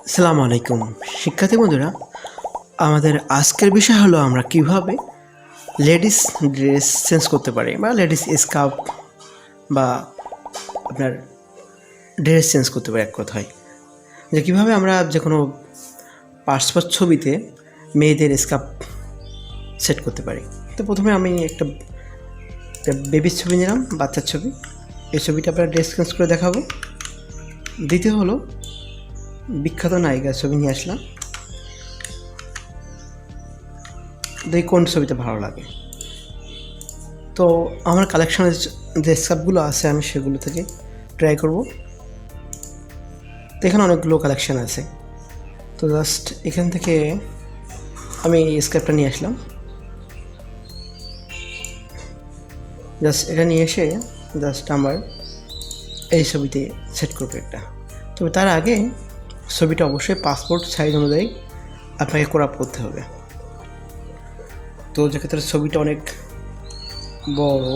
আসসালামু আলাইকুম শিক্ষার্থী বন্ধুরা, আমাদের আজকের বিষয় হলো আমরা কিভাবে লেডিস ড্রেস চেঞ্জ করতে পারি বা লেডিস স্কার্ফ বা আপনার ড্রেস চেঞ্জ করতে পারি। এক কথায় যে কীভাবে আমরা যে কোনো পাসপোর্ট ছবিতে মেয়েদের স্কার্ফ সেট করতে পারি। তো প্রথমে আমি একটা বেবির ছবি নিলাম, বাচ্চার ছবি। এই ছবিটা আপনারা ড্রেস চেঞ্জ করে দেখাবো। দ্বিতীয় হলো বিখ্যাত নায়িকার ছবি নিয়ে আসলাম, দেখি কোন ছবিটা ভালো লাগে। তো আমার কালেকশনের যে স্কার্ফগুলো আছে আমি সেগুলো থেকে ট্রাই করব। তো এখানে অনেকগুলো কালেকশান আছে, তো জাস্ট এখান থেকে আমি এই স্কার্ফটা নিয়ে আসলাম। জাস্ট এটা নিয়ে এসে জাস্ট আমার এই ছবিতে সেট করবো একটা। তবে তার আগে ছবিটা অবশ্যই পাসপোর্ট সাইজ অনুযায়ী আপনাকে ক্রপ করতে হবে। তো যেক্ষেত্রে ছবিটা অনেক বড়,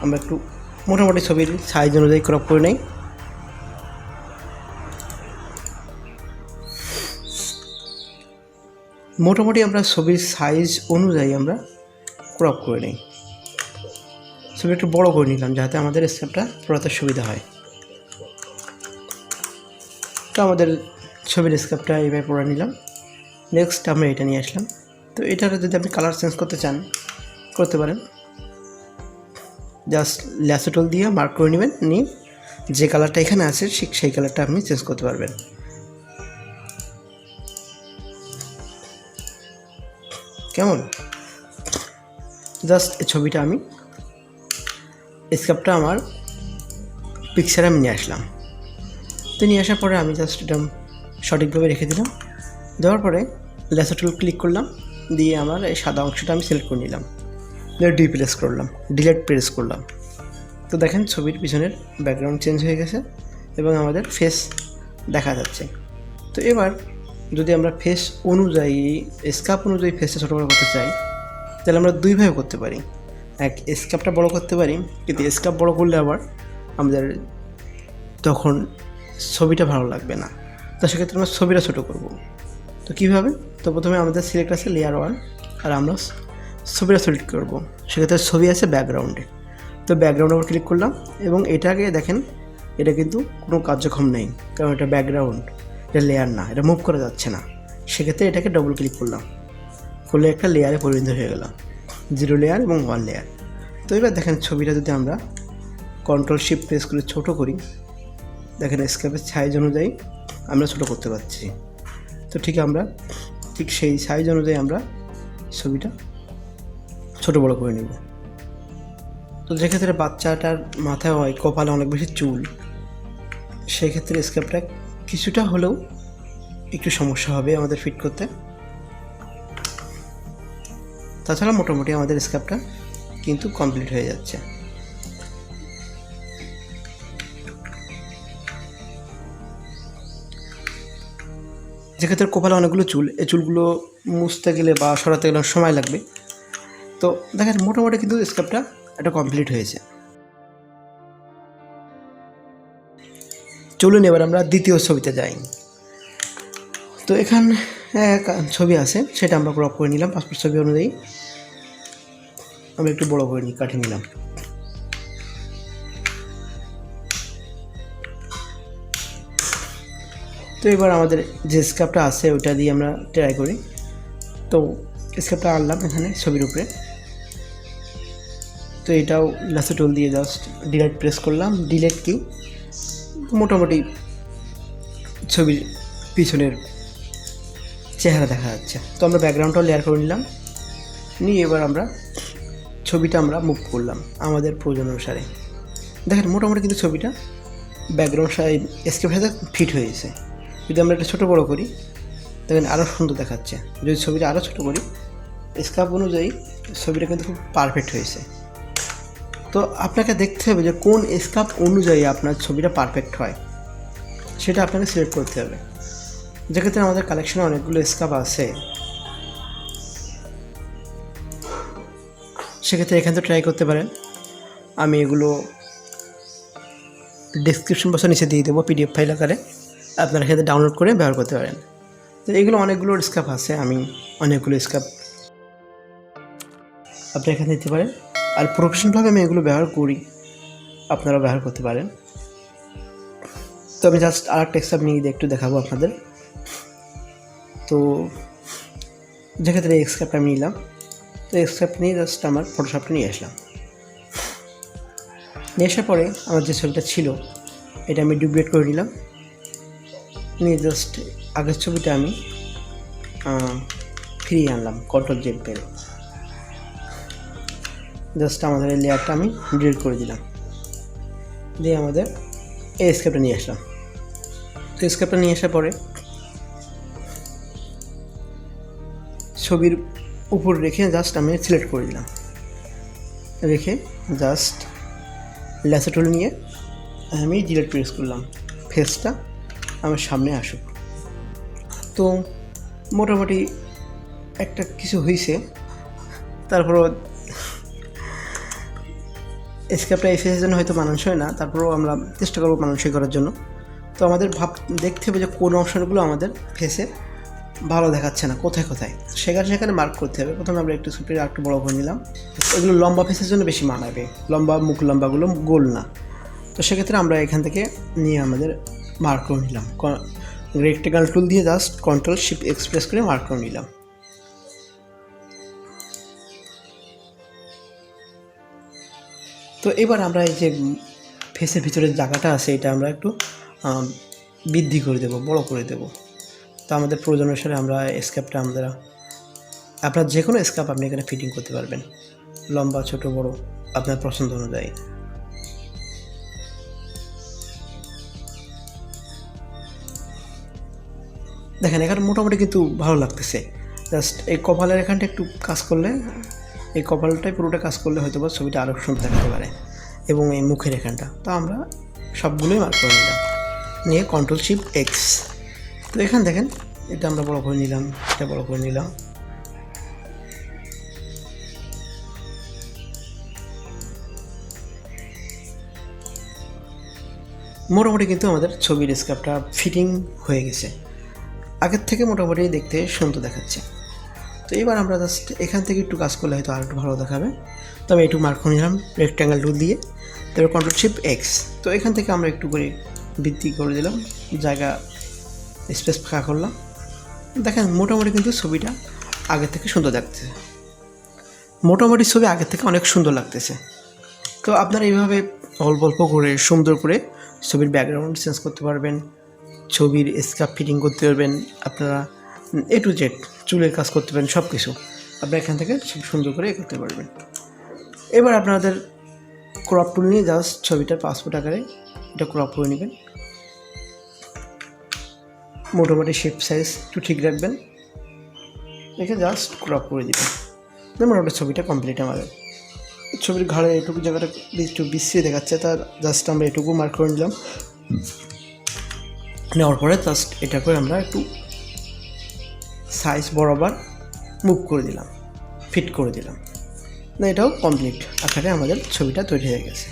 আমরা একটু মোটামুটি ছবির সাইজ অনুযায়ী ক্রপ করে নেই। মোটামুটি আমরা ছবির সাইজ অনুযায়ী আমরা ক্রপ করে নিই। ছবি একটু বড় করে নিলাম যাতে আমাদের স্টেপটা পড়াতে সুবিধা হয়। তো আমাদের ছবির স্কেপটা এইভাবে পড়ে নিলাম। নেক্সট আমরা এটা নিয়ে আসলাম। তো এটার যদি আপনি কালার চেঞ্জ করতে চান করতে পারেন। জাস্ট ল্যাসোটল দিয়ে মার্ক করে নেবেন, নিয়ে যে কালারটা এখানে আছে ঠিক সেই কালারটা আপনি চেঞ্জ করতে পারবেন। কেমন? জাস্ট এই ছবিটা আমি স্কেপটা আমার পিকচারে আমি নিয়ে আসলাম। তো নিয়ে আসার পরে আমি জাস্ট এটা সঠিকভাবে রেখে দিলাম। দেওয়ার পরে ল্যাসোটল ক্লিক করলাম, দিয়ে আমার এই সাদা অংশটা আমি সিলেক্ট করে নিলাম, ডিলেট প্রেস করলাম। তো দেখেন ছবির পিছনের ব্যাকগ্রাউন্ড চেঞ্জ হয়ে গেছে এবং আমাদের ফেস দেখা যাচ্ছে। তো এবার যদি আমরা ফেস অনুযায়ী স্কার্ফ অনুযায়ী ফেসটা ছোটো বড়ো করতে চাই, তাহলে আমরা দুইভাবে করতে পারি। এক, স্কার্ফটা বড়ো করতে পারি, কিন্তু স্কার্ফ বড়ো করলে আবার আমাদের তখন ছবিটা ভালো লাগবে না। তো সেক্ষেত্রে আমরা ছবিটা ছোটো করব। তো কীভাবে? তো প্রথমে আমাদের সিলেক্ট আছে লেয়ার 1, আর আমরা ছবিটা সিলেক্ট করব। সেক্ষেত্রে ছবি আছে ব্যাকগ্রাউন্ডে। তো ব্যাকগ্রাউন্ডে আবার ক্লিক করলাম এবং এটাকে দেখেন, এটা কিন্তু কোনো কার্যক্ষম নেই, কারণ এটা ব্যাকগ্রাউন্ড, এটা লেয়ার না, এটা মুভ করা যাচ্ছে না। সেক্ষেত্রে এটাকে ডবল ক্লিক করলাম, করলে একটা লেয়ারে পরিণত হয়ে গেল, 0 লেয়ার এবং 1 লেয়ার। তো এবার দেখেন ছবিটা যদি আমরা কন্ট্রোল শিফট প্রেস করে ছোটো করি, দেখেন স্কেপের সাইজ অনুযায়ী আমরা ছোটো করতে পারছি। তো ঠিক সেই সাইজ অনুযায়ী আমরা ছবিটা ছোটো বড়ো করে নেব। তো যেক্ষেত্রে বাচ্চাটার মাথায় হয় কপালে অনেক বেশি চুল, সেক্ষেত্রে স্কেপটা কিছুটা হলেও একটু সমস্যা হবে আমাদের ফিট করতে। তাছাড়া মোটামুটি আমাদের স্কেপটা কিন্তু কমপ্লিট হয়ে যাচ্ছে। যেক্ষেত্রে কপালে অনেকগুলো চুল, এই চুলগুলো মুছতে গেলে বা সরাতে গেলে সময় লাগবে। তো দেখেন মোটামুটি কিন্তু স্কেপটা এটা কমপ্লিট হয়েছে। চলুন এবার আমরা দ্বিতীয় ছবিতে যাই। তো এখানে এক ছবি আছে, সেটা আমরা ক্রপ করে নিলাম পাসপোর্ট ছবি অনুযায়ী। আমরা একটু বড় করে কাটিয়ে নিলাম। তো এবার আমাদের যে স্কেপটা আছে ওইটা দিয়ে আমরা ট্রাই করি। তো স্কেপটা আনলাম এখানে ছবির উপরে। তো এটাও ল্যাসোটল দিয়ে জাস্ট ডিলেট প্রেস করলাম। ডিলেট কি, মোটামুটি ছবির পিছনের চেহারা দেখা যাচ্ছে। তো আমরা ব্যাকগ্রাউন্ডটাও লেয়ার করে নিলাম, নিয়ে এবার আমরা ছবিটা আমরা মুভ করলাম আমাদের প্রয়োজন অনুসারে। দেখেন মোটামুটি কিন্তু ছবিটা ব্যাকগ্রাউন্ড স্কেপের সাথে ফিট হয়েছে। যদি আমরা এটা ছোটো বড়ো করি, দেখেন আরও সুন্দর দেখাচ্ছে। যদি ছবিটা আরও ছোটো করি, স্কার্ফ অনুযায়ী ছবিটা কিন্তু খুব পারফেক্ট হয়েছে। তো আপনাকে দেখতে হবে যে কোন স্কার্ফ অনুযায়ী আপনার ছবিটা পারফেক্ট হয়, সেটা আপনাকে সিলেক্ট করতে হবে। যেক্ষেত্রে আমাদের কালেকশনে অনেকগুলো স্কার্ফ আছে, সেক্ষেত্রে এখান থেকে ট্রাই করতে পারেন। আমি এগুলো ডেসক্রিপশন বক্সের নিচে দিয়ে দেবো PDF ফাইল আকারে। আপনারা এখানে ডাউনলোড করে ব্যবহার করতে পারেন। তো এগুলো অনেকগুলো স্কাপ আছে, আমি অনেকগুলো স্কাপ আপনি এখানে দিতে পারেন। আর প্রফেশনালভাবে আমি এগুলো ব্যবহার করি, আপনারা ব্যবহার করতে পারেন। তো আমি জাস্ট আর একটা স্কাপ নিয়ে একটু দেখাবো আপনাদের। তো যেক্ষেত্রে এই স্কাপটা আমি নিলাম, তো এই স্কাপ নিয়ে জাস্ট আমার ফটোশপটা নিয়ে আসলাম। নিয়ে আসার পরে আমার যে ছবিটা ছিল এটা আমি ডুপ্লিকেট করে নিলাম, নিয়ে জাস্ট আগের ছবিটা আমি ফিরিয়ে আনলাম কন্ট্রোল জেড পেরে। জাস্ট আমাদের এই লেয়ারটা আমি ডিলিট করে দিলাম, দিয়ে আমাদের এই স্কেপটা নিয়ে আসলাম। তো স্কেপটা নিয়ে আসার পরে ছবির উপর রেখে জাস্ট আমি সিলেক্ট করে দিলাম, রেখে জাস্ট ল্যাসো টুল নিয়ে আমি ডিলিট প্রেস করলাম, ফেসটা আমার সামনে আসুক। তো মোটামুটি একটা কিছু হয়েছে। তারপরও স্কেপটা এই ফেসের জন্য হয়তো মানানসই না, তারপরেও আমরা চেষ্টা করবো মানানসই করার জন্য। তো আমাদের দেখতে হবে যে কোন অপশনগুলো আমাদের ফেসে ভালো দেখাচ্ছে না, কোথায় কোথায় সেখানে মার্ক করতে হবে। প্রথমে আমরা একটু ছবিটা একটু বড় করে নিলাম, এগুলো লম্বা ফেসের জন্য বেশি মানাবে, লম্বা মুখ লম্বাগুলো গোল না। তো সেক্ষেত্রে আমরা এখান থেকে নিয়ে আমাদের মার্ক করে নিলাম, রেক্টেঙ্গল টুল দিয়ে just control shift x press করে মার্ক করে নিলাম। তো এবার আমরা এই যে ফেসের ভিতরে জায়গাটা আছে এটা আমরা একটু বৃদ্ধি করে দেব, বড় করে দেব। তো আমাদের প্রয়োজন অনুসারে আমরা স্কেপটা আপনার যে কোনো স্কেপ আপনি এখানে ফিটিং করতে পারবেন, লম্বা ছোট বড় আপনার পছন্দ অনুযায়ী। দেখেন এখানে মোটামুটি কিন্তু ভালো লাগতেছে। জাস্ট এই কপালের এখানটা একটু কাজ করলে, এই কপালটাই পুরোটা কাজ করলে হয়তো বা ছবিটা আরও সুন্দর দেখাতে পারে, এবং এই মুখের এখানটা। তো আমরা সবগুলোই মার্ক করে নিলাম, নিয়ে কন্ট্রোল শিফট এক্স। তো এখানে দেখেন এটা আমরা বড় করে নিলাম, এটা বড় করে নিলাম। মোটামুটি কিন্তু আমাদের ছবির স্কেপটা ফিটিং হয়ে গেছে, আগের থেকে মোটামুটি দেখতে সুন্দর দেখাচ্ছে। তো এবার আমরা জাস্ট এখান থেকে একটু কাজ করলে হয়তো আর একটু ভালো দেখাবে। তো আমি একটু মার্ক করে নিলাম রেক্ট্যাঙ্গেল টুল দিয়ে, তারপর কন্ট্রোল শিফট এক্স। তো এখান থেকে আমরা একটু করে বৃদ্ধি করে দিলাম, জায়গা স্পেস ফাঁকা করলাম। দেখেন মোটামুটি কিন্তু ছবিটা আগের থেকে সুন্দর লাগতেছে, মোটামুটি ছবি আগের থেকে অনেক সুন্দর লাগতেছে। তো আপনারা এইভাবে অল্প অল্প করে সুন্দর করে ছবির ব্যাকগ্রাউন্ড চেঞ্জ করতে পারবেন, ছবির স্কেপ ফিটিং করতে পারবেন, আপনারা এ টু জেড চুলের কাজ করতে পারেন, সব কিছু আপনারা এখান থেকে সুন্দর করে করতে পারবেন। এবার আপনাদের ক্রপ টুল নিয়ে জাস্ট ছবিটার পাসপোর্ট আকারে এটা ক্রপ করে নেবেন, মোটামুটি শেপ সাইজ একটু ঠিক রাখবেন, রেখে জাস্ট ক্রপ করে দেবেন। মোটামুটি ছবিটা কমপ্লিট। আমাদের ছবির ঘাড়ে এটুকু জায়গাটা একটু বিশ্রী দেখাচ্ছে, তার জাস্ট আমরা এটুকু মার্ক করে নিলাম। নেওয়ার পরে জাস্ট এটা করে আমরা একটু সাইজ বরাবর মুভ করে দিলাম, ফিট করে দিলাম। না এটাও কমপ্লিট আকারে আমাদের ছবিটা তৈরি হয়ে গেছে।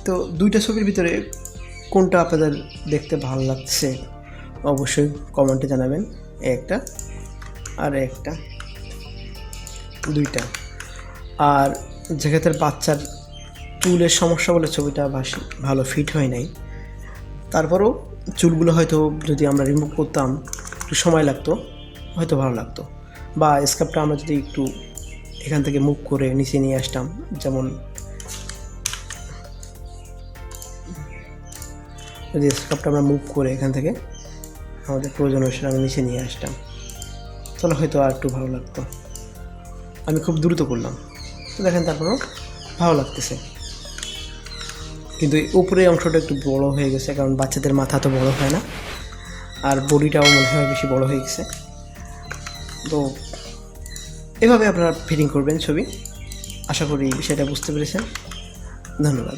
তো দুইটা ছবির ভিতরে কোনটা আপনাদের দেখতে ভালো লাগছে অবশ্যই কমেন্টে জানাবেন, একটা আর একটা, দুইটা। আর যেক্ষেত্রে বাচ্চার চুলের সমস্যা বলে ছবিটা ভালো ফিট হয় নাই, তারপরেও চুলগুলো হয়তো যদি আমরা রিমুভ করতাম একটু সময় লাগতো, হয়তো ভালো লাগতো। বা স্কার্ফটা আমরা যদি একটু এখান থেকে মুভ করে নিচে নিয়ে আসতাম, যেমন যদি স্কার্ফটা আমরা মুভ করে এখান থেকে আমাদের প্রয়োজন অনুসারে আমি নিচে নিয়ে আসতাম, তাহলে হয়তো আর একটু ভালো লাগতো। আমি খুব দ্রুত করলাম, তো দেখেন তারপরও ভালো লাগতেছে। কিন্তু এই উপরের অংশটা একটু বড় হয়ে গেছে, কারণ বাচ্চাদের মাথা তো বড় হয় না, আর বডিটাও মনে হয় বেশি বড় হয়ে গেছে। তো এভাবে আপনারা ফিটিং করবেন ছবি। আশা করি বিষয়টা বুঝতে পেরেছেন। ধন্যবাদ।